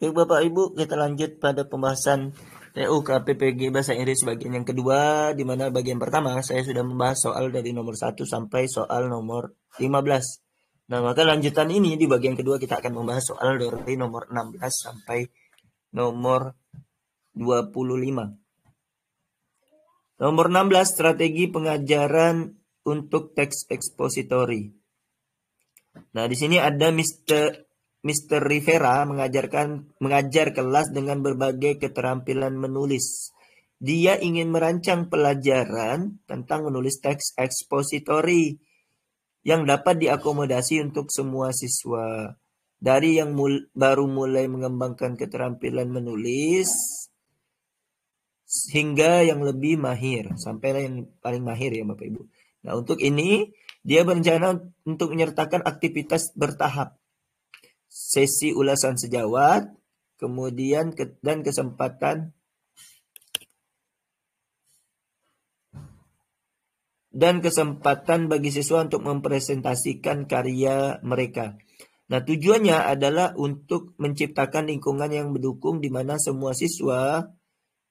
Oke Bapak Ibu, kita lanjut pada pembahasan TU KPPG Bahasa Inggris bagian yang kedua, di mana bagian pertama saya sudah membahas soal dari nomor 1 sampai soal nomor 15. Nah, maka lanjutan ini di bagian kedua kita akan membahas soal dari nomor 16 sampai nomor 25. Nomor 16, strategi pengajaran untuk teks expository. Nah, di sini ada Mr. Rivera mengajar kelas dengan berbagai keterampilan menulis. Dia ingin merancang pelajaran tentang menulis teks expository yang dapat diakomodasi untuk semua siswa. Dari yang baru mulai mengembangkan keterampilan menulis hingga yang lebih mahir, sampailah yang paling mahir ya Bapak Ibu. Nah, untuk ini dia berencana untuk menyertakan aktivitas bertahap. Sesi ulasan sejawat, kemudian dan kesempatan bagi siswa untuk mempresentasikan karya mereka. Nah, tujuannya adalah untuk menciptakan lingkungan yang mendukung di mana semua siswa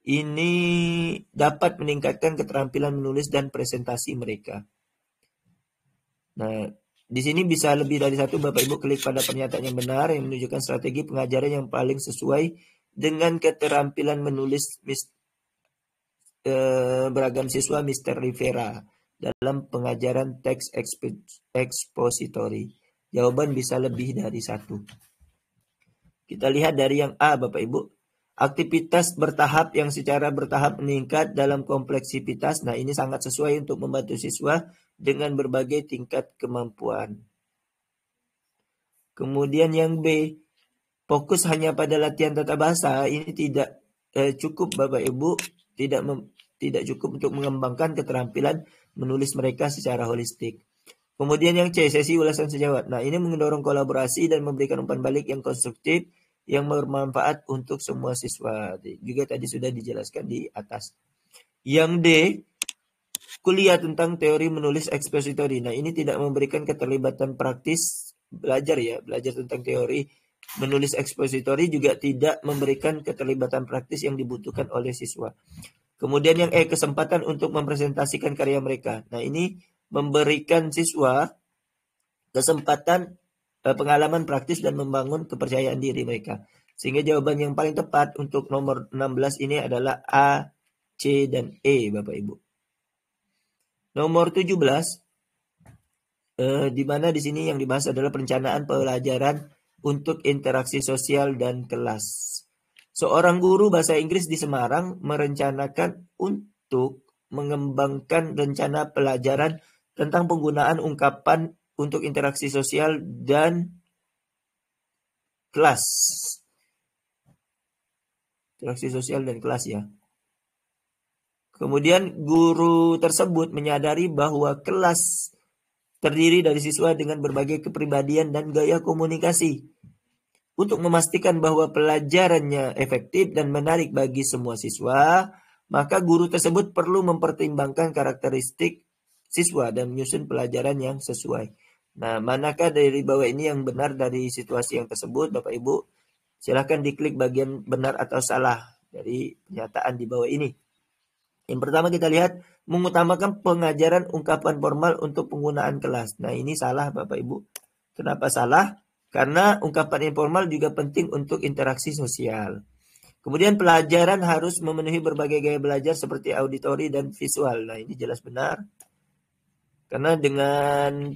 ini dapat meningkatkan keterampilan menulis dan presentasi mereka. Nah, di sini bisa lebih dari satu Bapak Ibu klik pada pernyataan yang benar yang menunjukkan strategi pengajaran yang paling sesuai dengan keterampilan menulis beragam siswa Mr. Rivera dalam pengajaran teks expository. Jawaban bisa lebih dari satu. Kita lihat dari yang A Bapak Ibu. Aktivitas bertahap yang secara bertahap meningkat dalam kompleksitas. Nah, ini sangat sesuai untuk membantu siswa dengan berbagai tingkat kemampuan. Kemudian yang B, fokus hanya pada latihan tata bahasa. Ini tidak cukup Bapak Ibu, tidak cukup untuk mengembangkan keterampilan menulis mereka secara holistik. Kemudian yang C, sesi ulasan sejawat. Nah, ini mendorong kolaborasi dan memberikan umpan balik yang konstruktif yang bermanfaat untuk semua siswa. Juga tadi sudah dijelaskan di atas. Yang D, kuliah tentang teori menulis expository. Nah, ini tidak memberikan keterlibatan praktis belajar tentang teori menulis expository, juga tidak memberikan keterlibatan praktis yang dibutuhkan oleh siswa. Kemudian yang E, kesempatan untuk mempresentasikan karya mereka. Nah, ini memberikan siswa kesempatan pengalaman praktis dan membangun kepercayaan diri mereka. Sehingga jawaban yang paling tepat untuk nomor 16 ini adalah A, C, dan E Bapak Ibu. Nomor 17, di mana di sini yang dibahas adalah perencanaan pelajaran untuk interaksi sosial dan kelas. Seorang guru bahasa Inggris di Semarang merencanakan untuk mengembangkan rencana pelajaran tentang penggunaan ungkapan untuk interaksi sosial dan kelas. Interaksi sosial dan kelas ya. Kemudian guru tersebut menyadari bahwa kelas terdiri dari siswa dengan berbagai kepribadian dan gaya komunikasi. Untuk memastikan bahwa pelajarannya efektif dan menarik bagi semua siswa, maka guru tersebut perlu mempertimbangkan karakteristik siswa dan menyusun pelajaran yang sesuai. Nah, manakah dari bawah ini yang benar dari situasi yang tersebut, Bapak Ibu? Silahkan diklik bagian benar atau salah dari pernyataan di bawah ini. Yang pertama kita lihat, mengutamakan pengajaran ungkapan formal untuk penggunaan kelas. Nah, ini salah Bapak Ibu. Kenapa salah? Karena ungkapan informal juga penting untuk interaksi sosial. Kemudian pelajaran harus memenuhi berbagai gaya belajar seperti auditori dan visual. Nah, ini jelas benar. Karena dengan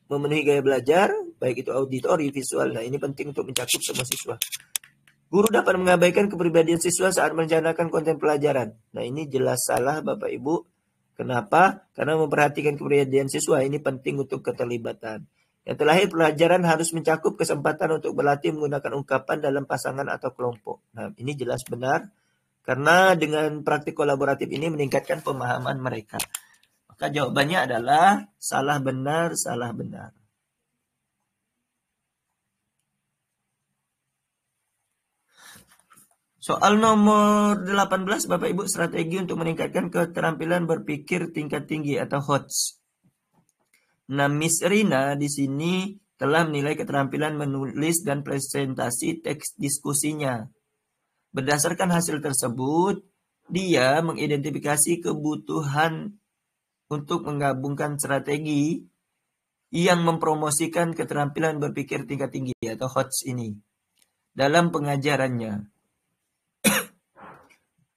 memenuhi gaya belajar, baik itu auditori, visual, nah ini penting untuk mencakup semua siswa. Guru dapat mengabaikan kepribadian siswa saat merencanakan konten pelajaran. Nah, ini jelas salah Bapak Ibu. Kenapa? Karena memperhatikan kepribadian siswa ini penting untuk keterlibatan. Yang terakhir, pelajaran harus mencakup kesempatan untuk berlatih menggunakan ungkapan dalam pasangan atau kelompok. Nah, ini jelas benar. Karena dengan praktik kolaboratif ini meningkatkan pemahaman mereka. Maka jawabannya adalah salah benar, salah benar. Soal nomor 18 Bapak Ibu, strategi untuk meningkatkan keterampilan berpikir tingkat tinggi atau HOTS. Nah, Miss Rina di sini telah menilai keterampilan menulis dan presentasi teks diskusinya. Berdasarkan hasil tersebut, dia mengidentifikasi kebutuhan untuk menggabungkan strategi yang mempromosikan keterampilan berpikir tingkat tinggi atau HOTS ini dalam pengajarannya.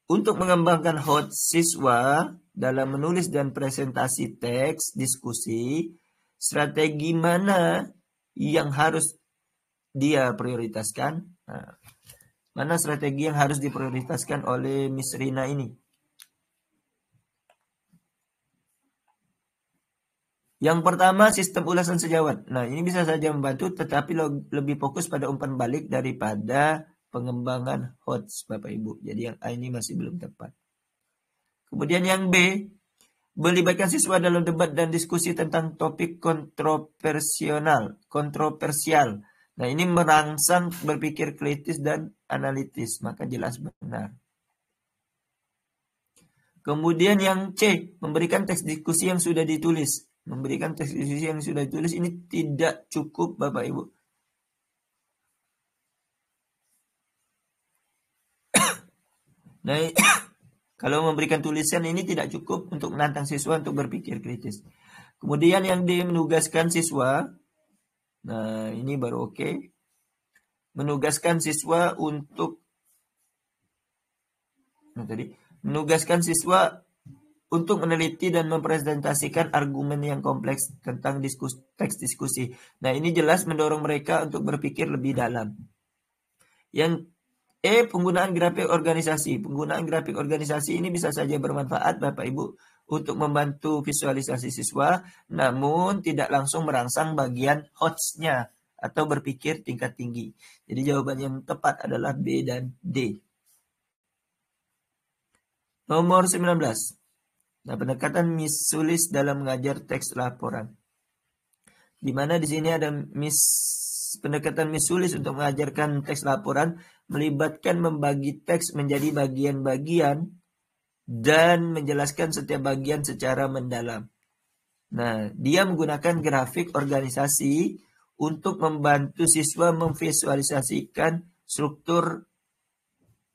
Untuk mengembangkan HOTS siswa dalam menulis dan presentasi teks diskusi, strategi mana yang harus dia prioritaskan? Nah, mana strategi yang harus diprioritaskan oleh Miss Rina ini? Yang pertama, sistem ulasan sejawat. Nah, ini bisa saja membantu, tetapi lebih fokus pada umpan balik daripada pengembangan HOTS, Bapak Ibu. Jadi yang A ini masih belum tepat. Kemudian yang B, melibatkan siswa dalam debat dan diskusi tentang topik kontroversial. Nah, ini merangsang berpikir kritis dan analitis, maka jelas benar. Kemudian yang C, memberikan teks diskusi yang sudah ditulis. Memberikan teks diskusi yang sudah ditulis ini tidak cukup, Bapak Ibu. Nah, kalau memberikan tulisan ini tidak cukup untuk menantang siswa untuk berpikir kritis. Kemudian yang D, menugaskan siswa. Nah, ini baru oke. Menugaskan siswa untuk menugaskan siswa untuk meneliti dan mempresentasikan argumen yang kompleks tentang teks diskusi. Nah, ini jelas mendorong mereka untuk berpikir lebih dalam. Yang E, penggunaan grafik organisasi. Penggunaan grafik organisasi ini bisa saja bermanfaat, Bapak Ibu, untuk membantu visualisasi siswa, namun tidak langsung merangsang bagian HOTS-nya atau berpikir tingkat tinggi. Jadi jawaban yang tepat adalah B dan D. Nomor 19. Nah, pendekatan Miss Sulis dalam mengajar teks laporan. Di mana di sini ada pendekatan Miss Sulis untuk mengajarkan teks laporan melibatkan membagi teks menjadi bagian-bagian dan menjelaskan setiap bagian secara mendalam. Nah, dia menggunakan grafik organisasi untuk membantu siswa memvisualisasikan struktur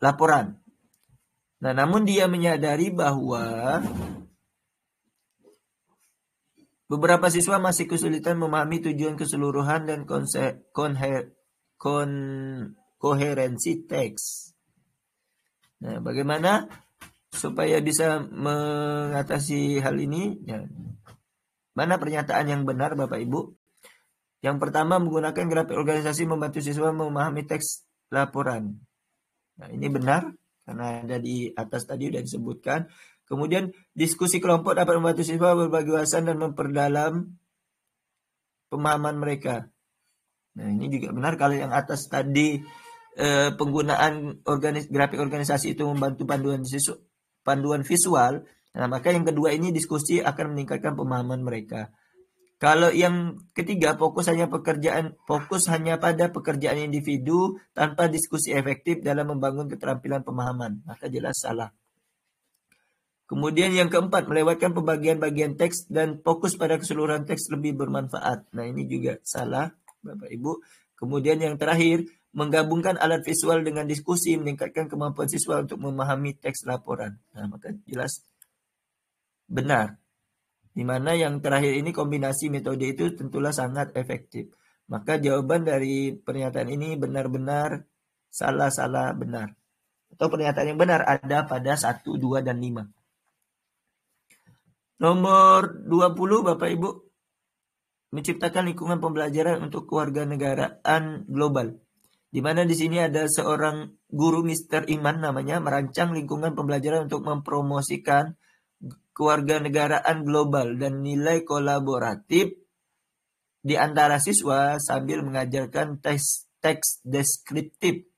laporan. Nah, namun dia menyadari bahwa beberapa siswa masih kesulitan memahami tujuan keseluruhan dan koherensi teks. Nah, bagaimana supaya bisa mengatasi hal ini? Ya. Mana pernyataan yang benar, Bapak Ibu? Yang pertama, menggunakan grafik organisasi membantu siswa memahami teks laporan. Nah, ini benar karena ada di atas tadi sudah disebutkan. Kemudian diskusi kelompok dapat membantu siswa berbagi wawasan dan memperdalam pemahaman mereka. Nah, ini juga benar kalau yang atas tadi penggunaan grafik organisasi itu membantu panduan visual. Nah, maka yang kedua ini diskusi akan meningkatkan pemahaman mereka. Kalau yang ketiga fokus hanya pada pekerjaan individu tanpa diskusi efektif dalam membangun keterampilan pemahaman, maka jelas salah. Kemudian yang keempat, melewatkan pembagian-bagian teks dan fokus pada keseluruhan teks lebih bermanfaat. Nah, ini juga salah, Bapak Ibu. Kemudian yang terakhir, menggabungkan alat visual dengan diskusi meningkatkan kemampuan siswa untuk memahami teks laporan. Nah, maka jelas benar. Di mana yang terakhir ini kombinasi metode itu tentulah sangat efektif. Maka jawaban dari pernyataan ini benar-benar salah benar. Atau pernyataan yang benar ada pada 1, 2, dan 5. Nomor 20, Bapak Ibu. Menciptakan lingkungan pembelajaran untuk kewarganegaraan global. Di mana di sini ada seorang guru Mr. Iman namanya merancang lingkungan pembelajaran untuk mempromosikan kewarganegaraan global dan nilai kolaboratif di antara siswa sambil mengajarkan teks deskriptif.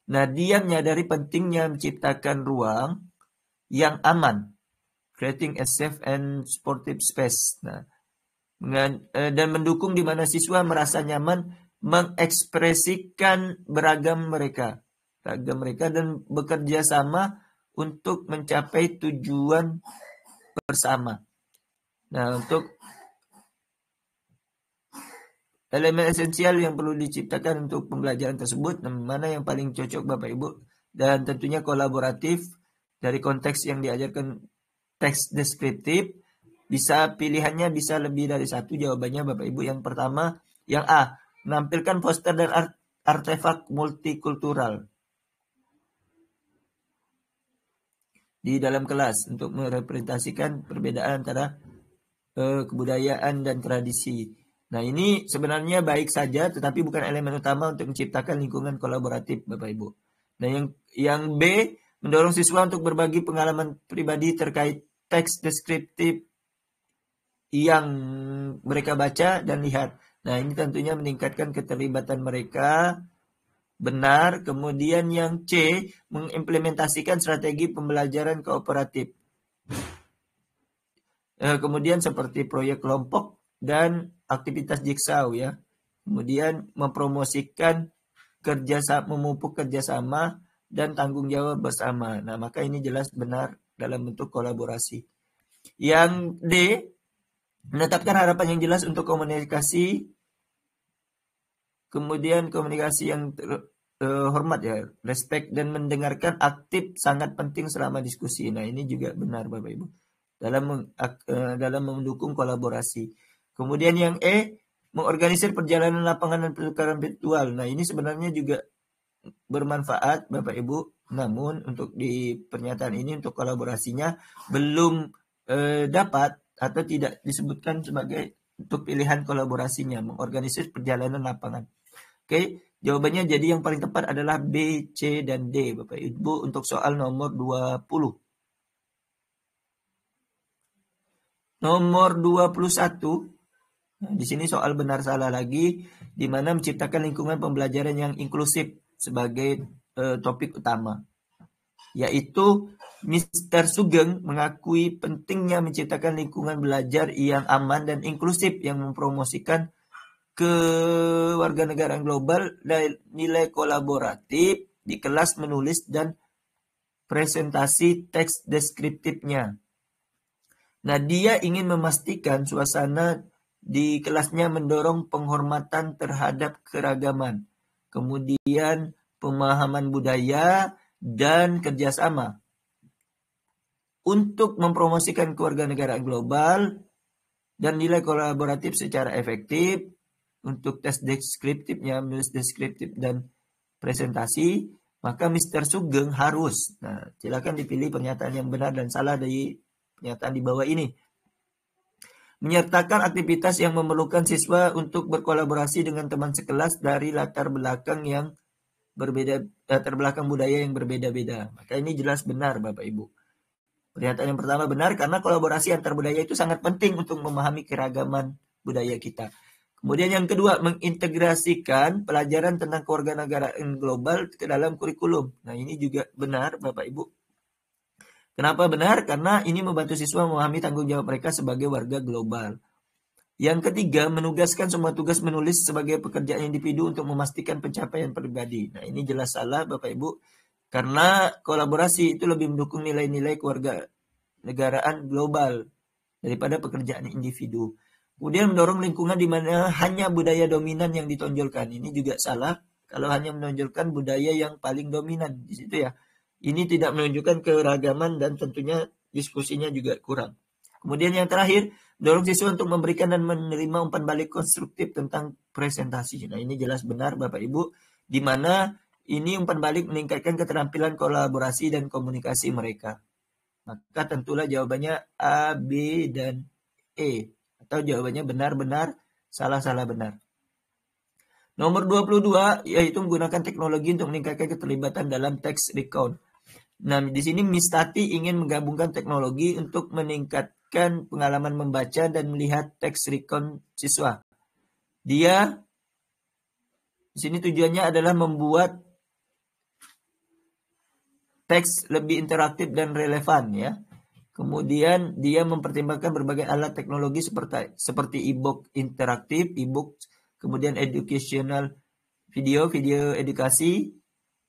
Nah, dia menyadari pentingnya menciptakan ruang yang aman, creating a safe and supportive space. Nah, dan mendukung di mana siswa merasa nyaman mengekspresikan beragam mereka dan bekerja sama untuk mencapai tujuan bersama. Nah, untuk elemen esensial yang perlu diciptakan untuk pembelajaran tersebut, mana yang paling cocok Bapak Ibu, dan tentunya kolaboratif dari konteks yang diajarkan teks deskriptif. Bisa pilihannya bisa lebih dari satu jawabannya Bapak Ibu. Yang pertama, yang A, menampilkan poster dan artefak multikultural di dalam kelas untuk merepresentasikan perbedaan antara kebudayaan dan tradisi. Nah, ini sebenarnya baik saja, tetapi bukan elemen utama untuk menciptakan lingkungan kolaboratif, Bapak Ibu. Nah, yang B, mendorong siswa untuk berbagi pengalaman pribadi terkait teks deskriptif yang mereka baca dan lihat. Nah, ini tentunya meningkatkan keterlibatan mereka. Benar. Kemudian yang C, mengimplementasikan strategi pembelajaran kooperatif. Kemudian seperti proyek kelompok dan aktivitas jigsaw ya. Kemudian mempromosikan memupuk kerjasama dan tanggung jawab bersama. Nah, maka ini jelas benar dalam bentuk kolaborasi. Yang D, menetapkan harapan yang jelas untuk komunikasi, kemudian komunikasi yang hormat ya, respect dan mendengarkan aktif sangat penting selama diskusi. Nah, ini juga benar Bapak Ibu dalam mendukung kolaborasi. Kemudian yang E, mengorganisir perjalanan lapangan dan pertukaran virtual. Nah, ini sebenarnya juga bermanfaat Bapak Ibu, namun untuk di pernyataan ini untuk kolaborasinya belum dapat atau tidak disebutkan sebagai untuk pilihan kolaborasinya, mengorganisir perjalanan lapangan. Oke, jawabannya jadi yang paling tepat adalah B, C, dan D Bapak Ibu untuk soal nomor 20. Nomor 21, nah, di sini soal benar salah lagi, di mana menciptakan lingkungan pembelajaran yang inklusif sebagai topik utama. Yaitu Mr. Sugeng mengakui pentingnya menciptakan lingkungan belajar yang aman dan inklusif yang mempromosikan kewarganegaraan global dan nilai kolaboratif di kelas menulis dan presentasi teks deskriptifnya. Nah, dia ingin memastikan suasana di kelasnya mendorong penghormatan terhadap keragaman, kemudian pemahaman budaya, dan kerjasama. Untuk mempromosikan kewarganegaraan global dan nilai kolaboratif secara efektif, untuk tes deskriptifnya, menulis deskriptif dan presentasi, maka Mr. Sugeng harus. Nah, silakan dipilih pernyataan yang benar dan salah dari pernyataan di bawah ini. Menyertakan aktivitas yang memerlukan siswa untuk berkolaborasi dengan teman sekelas dari latar belakang yang berbeda, latar belakang budaya yang berbeda-beda. Maka ini jelas benar Bapak Ibu. Pernyataan yang pertama benar karena kolaborasi antar budaya itu sangat penting untuk memahami keragaman budaya kita. Kemudian yang kedua, mengintegrasikan pelajaran tentang kewarganegaraan global ke dalam kurikulum. Nah, ini juga benar Bapak Ibu. Kenapa benar? Karena ini membantu siswa memahami tanggung jawab mereka sebagai warga global. Yang ketiga, menugaskan semua tugas menulis sebagai pekerjaan individu untuk memastikan pencapaian pribadi. Nah, ini jelas salah Bapak Ibu. Karena kolaborasi itu lebih mendukung nilai-nilai kewarganegaraan global daripada pekerjaan individu. Kemudian mendorong lingkungan di mana hanya budaya dominan yang ditonjolkan. Ini juga salah kalau hanya menonjolkan budaya yang paling dominan di situ ya. Ini tidak menunjukkan keragaman dan tentunya diskusinya juga kurang. Kemudian yang terakhir, mendorong siswa untuk memberikan dan menerima umpan balik konstruktif tentang presentasi. Nah, ini jelas benar Bapak Ibu, di mana ini umpan balik meningkatkan keterampilan kolaborasi dan komunikasi mereka. Maka tentulah jawabannya A, B, dan E. Atau jawabannya benar-benar, salah-salah benar. Nomor 22, yaitu menggunakan teknologi untuk meningkatkan keterlibatan dalam text recount. Nah, di sini Miss Tati ingin menggabungkan teknologi untuk meningkatkan pengalaman membaca dan melihat text recount siswa. Dia, di sini tujuannya adalah membuat teks lebih interaktif dan relevan ya. Kemudian dia mempertimbangkan berbagai alat teknologi seperti e-book interaktif, e-book, kemudian educational video edukasi,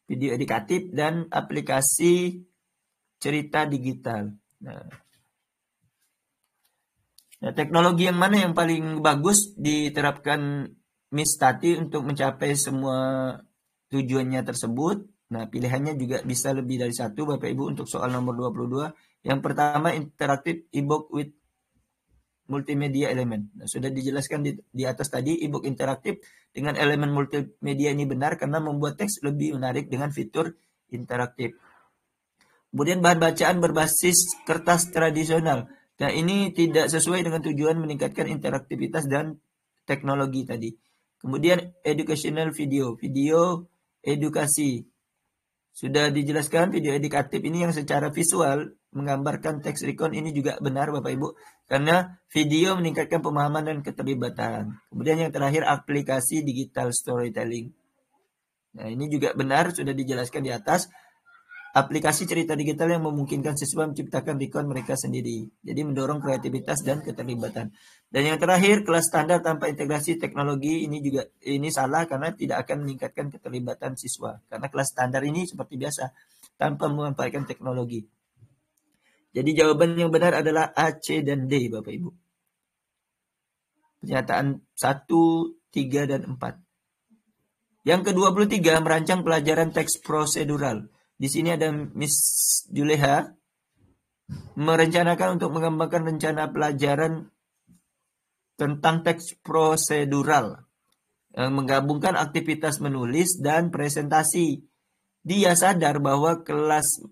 video edukatif, dan aplikasi cerita digital. Nah, teknologi yang mana yang paling bagus diterapkan Tati untuk mencapai semua tujuannya tersebut. Nah, pilihannya juga bisa lebih dari satu, Bapak Ibu, untuk soal nomor 22. Yang pertama, interaktif e-book with multimedia elemen. Nah, sudah dijelaskan di atas tadi, e-book interaktif dengan elemen multimedia ini benar karena membuat teks lebih menarik dengan fitur interaktif. Kemudian bahan bacaan berbasis kertas tradisional. Nah, ini tidak sesuai dengan tujuan meningkatkan interaktivitas dan teknologi tadi. Kemudian educational video edukasi. Sudah dijelaskan video edukatif ini yang secara visual menggambarkan teks recon ini juga benar Bapak Ibu. Karena video meningkatkan pemahaman dan keterlibatan. Kemudian yang terakhir aplikasi digital storytelling. Nah, ini juga benar sudah dijelaskan di atas. Aplikasi cerita digital yang memungkinkan siswa menciptakan recon mereka sendiri. Jadi mendorong kreativitas dan keterlibatan. Dan yang terakhir, kelas standar tanpa integrasi teknologi ini salah karena tidak akan meningkatkan keterlibatan siswa. Karena kelas standar ini seperti biasa tanpa memanfaatkan teknologi. Jadi jawaban yang benar adalah A, C, dan D Bapak Ibu. Pernyataan 1, 3, dan 4. Yang ke-23 merancang pelajaran teks prosedural. Di sini ada Miss Juleha merencanakan untuk mengembangkan rencana pelajaran tentang teks prosedural, menggabungkan aktivitas menulis dan presentasi. Dia sadar bahwa kelas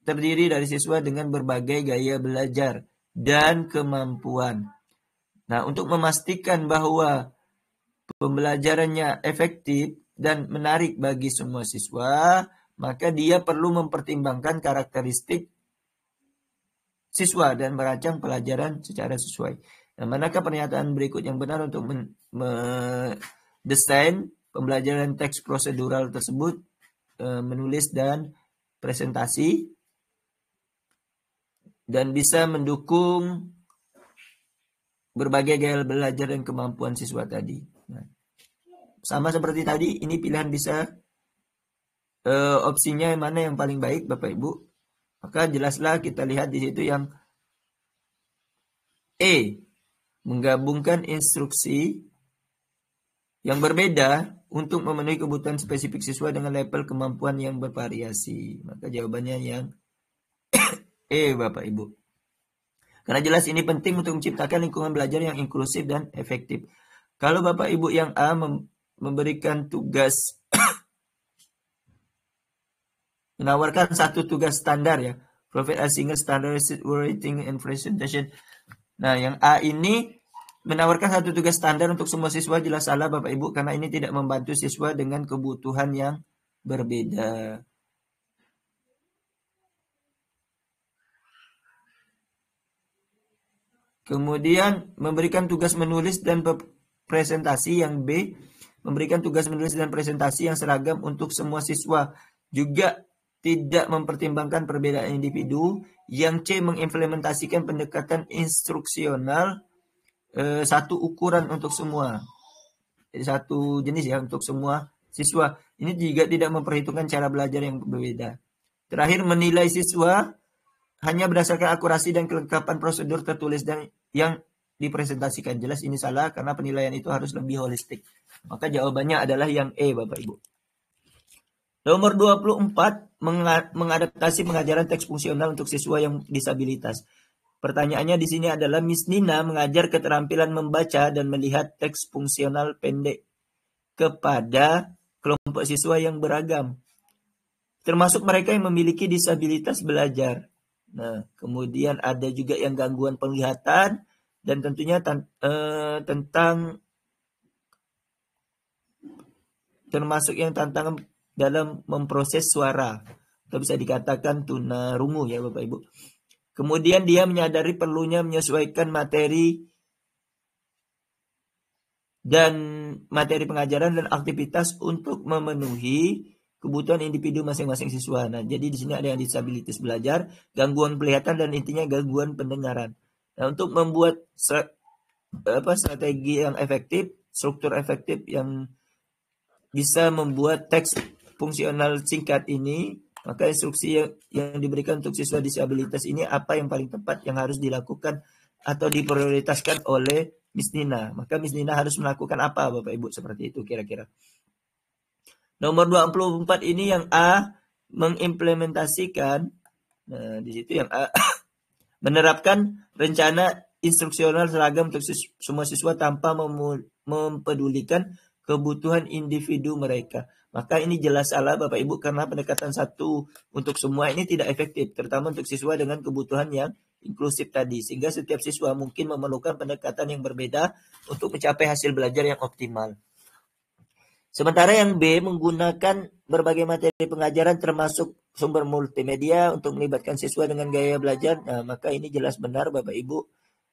terdiri dari siswa dengan berbagai gaya belajar dan kemampuan. Nah, untuk memastikan bahwa pembelajarannya efektif dan menarik bagi semua siswa, maka dia perlu mempertimbangkan karakteristik siswa dan merancang pelajaran secara sesuai. Nah, manakah pernyataan berikut yang benar untuk mendesain pembelajaran teks prosedural tersebut, menulis dan presentasi, dan bisa mendukung berbagai gaya belajar dan kemampuan siswa tadi. Nah, sama seperti tadi, ini pilihan bisa opsinya yang mana yang paling baik Bapak Ibu. Maka jelaslah kita lihat di situ yang E, menggabungkan instruksi yang berbeda untuk memenuhi kebutuhan spesifik siswa dengan level kemampuan yang bervariasi. Maka jawabannya yang E Bapak Ibu. Karena jelas ini penting untuk menciptakan lingkungan belajar yang inklusif dan efektif. Kalau Bapak Ibu yang A memberikan tugas menawarkan satu tugas standar ya, provide a single standardized writing and presentation. Nah, yang A ini menawarkan satu tugas standar untuk semua siswa, jelas salah Bapak Ibu karena ini tidak membantu siswa dengan kebutuhan yang berbeda. Kemudian memberikan tugas menulis dan presentasi yang B, memberikan tugas menulis dan presentasi yang seragam untuk semua siswa. Juga tidak mempertimbangkan perbedaan individu. Yang C, mengimplementasikan pendekatan instruksional satu ukuran untuk semua. Jadi satu jenis ya untuk semua siswa. Ini juga tidak memperhitungkan cara belajar yang berbeda. Terakhir, menilai siswa hanya berdasarkan akurasi dan kelengkapan prosedur tertulis dan yang dipresentasikan. Jelas ini salah karena penilaian itu harus lebih holistik. Maka jawabannya adalah yang E Bapak Ibu. Nomor 24, mengadaptasi pengajaran teks fungsional untuk siswa yang disabilitas. Pertanyaannya di sini adalah Miss Nina mengajar keterampilan membaca dan melihat teks fungsional pendek kepada kelompok siswa yang beragam, termasuk mereka yang memiliki disabilitas belajar. Nah, kemudian ada juga yang gangguan penglihatan dan tentunya tentang termasuk yang tantangan dalam memproses suara atau bisa dikatakan tunarungu ya Bapak Ibu. Kemudian dia menyadari perlunya menyesuaikan materi pengajaran dan aktivitas untuk memenuhi kebutuhan individu masing-masing siswa. Nah, jadi di sini ada yang disabilitas belajar, gangguan penglihatan dan intinya gangguan pendengaran. Nah, untuk membuat strategi yang efektif, struktur efektif yang bisa membuat teks fungsional singkat ini, maka instruksi yang diberikan untuk siswa disabilitas ini apa yang paling tepat yang harus dilakukan atau diprioritaskan oleh Miss Nina. Maka Miss Nina harus melakukan apa Bapak Ibu seperti itu kira-kira. Nomor 24 ini yang A, mengimplementasikan. Nah, di situ yang A menerapkan rencana instruksional seragam untuk semua siswa tanpa mempedulikan kebutuhan individu mereka. Maka ini jelas salah Bapak Ibu karena pendekatan satu untuk semua ini tidak efektif, terutama untuk siswa dengan kebutuhan yang inklusif tadi. Sehingga setiap siswa mungkin memerlukan pendekatan yang berbeda untuk mencapai hasil belajar yang optimal. Sementara yang B menggunakan berbagai materi pengajaran termasuk sumber multimedia untuk melibatkan siswa dengan gaya belajar. Nah, maka ini jelas benar Bapak Ibu.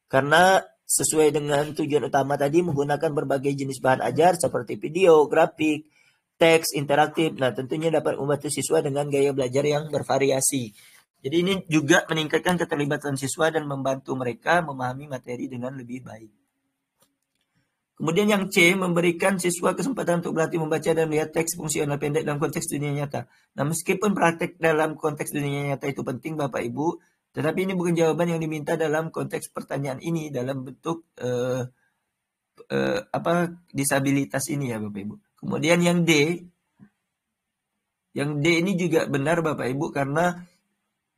Karena sesuai dengan tujuan utama tadi menggunakan berbagai jenis bahan ajar seperti video, grafik, teks, interaktif. Nah, tentunya dapat membantu siswa dengan gaya belajar yang bervariasi. Jadi ini juga meningkatkan keterlibatan siswa dan membantu mereka memahami materi dengan lebih baik. Kemudian yang C, memberikan siswa kesempatan untuk berlatih membaca dan melihat teks fungsional pendek dalam konteks dunia nyata. Nah, meskipun praktek dalam konteks dunia nyata itu penting Bapak Ibu, tetapi ini bukan jawaban yang diminta dalam konteks pertanyaan ini dalam bentuk disabilitas ini ya Bapak Ibu. Kemudian yang D ini juga benar Bapak Ibu karena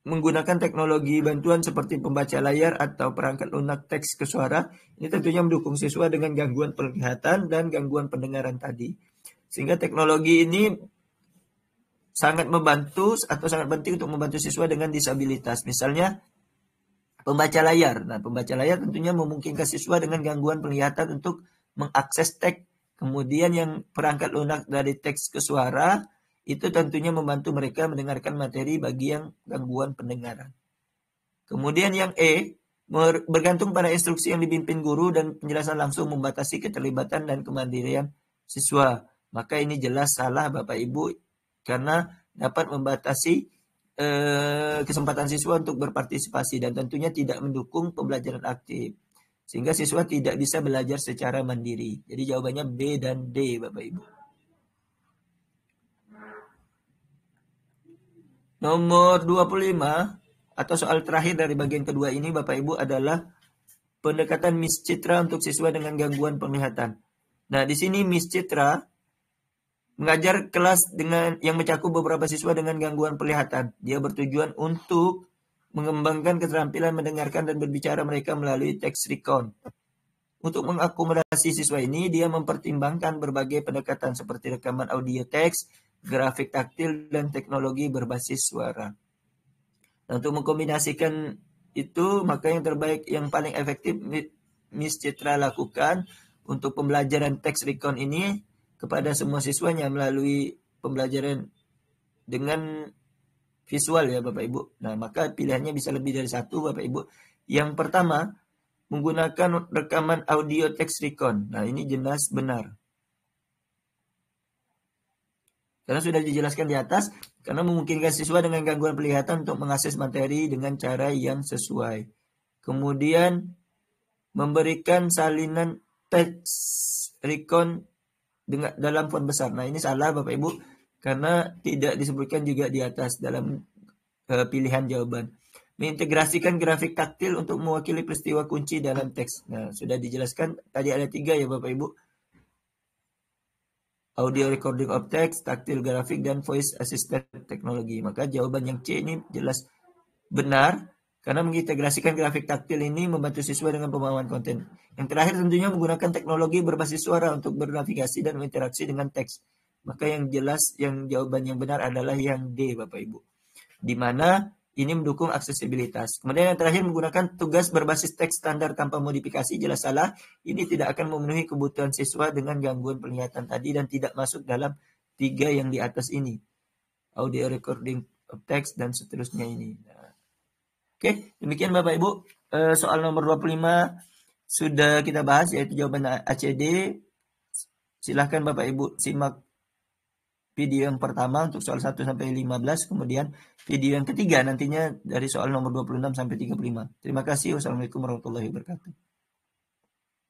menggunakan teknologi bantuan seperti pembaca layar atau perangkat lunak teks ke suara, ini tentunya mendukung siswa dengan gangguan penglihatan dan gangguan pendengaran tadi. Sehingga teknologi ini sangat membantu atau sangat penting untuk membantu siswa dengan disabilitas. Misalnya pembaca layar. Nah, pembaca layar tentunya memungkinkan siswa dengan gangguan penglihatan untuk mengakses teks. Kemudian yang perangkat lunak dari teks ke suara, itu tentunya membantu mereka mendengarkan materi bagi yang gangguan pendengaran. Kemudian yang E, bergantung pada instruksi yang dipimpin guru dan penjelasan langsung membatasi keterlibatan dan kemandirian siswa. Maka ini jelas salah Bapak Ibu karena dapat membatasi kesempatan siswa untuk berpartisipasi dan tentunya tidak mendukung pembelajaran aktif. Sehingga siswa tidak bisa belajar secara mandiri. Jadi jawabannya B dan D Bapak Ibu. Nomor 25 atau soal terakhir dari bagian kedua ini Bapak Ibu adalah pendekatan Miss Citra untuk siswa dengan gangguan penglihatan. Nah, di sini Miss Citra mengajar kelas dengan yang mencakup beberapa siswa dengan gangguan penglihatan. Dia bertujuan untuk mengembangkan keterampilan mendengarkan dan berbicara mereka melalui teks recon. Untuk mengakomodasi siswa ini, dia mempertimbangkan berbagai pendekatan seperti rekaman audio teks, grafik taktil, dan teknologi berbasis suara. Nah, untuk mengkombinasikan itu, maka yang terbaik, yang paling efektif Miss Citra lakukan untuk pembelajaran teks recon ini kepada semua siswanya melalui pembelajaran dengan visual ya Bapak Ibu. Nah, maka pilihannya bisa lebih dari satu Bapak Ibu. Yang pertama, menggunakan rekaman audio teks recon. Nah, ini jelas benar. Karena sudah dijelaskan di atas, karena memungkinkan siswa dengan gangguan penglihatan untuk mengakses materi dengan cara yang sesuai. Kemudian, memberikan salinan teks recon dalam font besar. Nah, ini salah Bapak Ibu, karena tidak disebutkan juga di atas dalam pilihan jawaban. Mengintegrasikan grafik taktil untuk mewakili peristiwa kunci dalam teks. Nah, sudah dijelaskan, tadi ada 3 ya Bapak Ibu. Audio recording of text, taktil grafik, dan voice assistant teknologi. Maka jawaban yang C ini jelas benar karena mengintegrasikan grafik taktil ini membantu siswa dengan pemahaman konten. Yang terakhir tentunya menggunakan teknologi berbasis suara untuk bernavigasi dan berinteraksi dengan teks. Maka yang jelas yang jawaban yang benar adalah yang D Bapak Ibu. Di mana ini mendukung aksesibilitas. Kemudian yang terakhir menggunakan tugas berbasis teks standar tanpa modifikasi jelas salah. Ini tidak akan memenuhi kebutuhan siswa dengan gangguan penglihatan tadi dan tidak masuk dalam 3 yang di atas ini. Audio recording of text dan seterusnya ini. Nah, oke, demikian Bapak Ibu. Soal nomor 25 sudah kita bahas yaitu jawaban ACD. Silahkan Bapak Ibu simak video yang pertama untuk soal 1 sampai 15, kemudian video yang ketiga nantinya dari soal nomor 26 sampai 35. Terima kasih. Wassalamualaikum warahmatullahi wabarakatuh.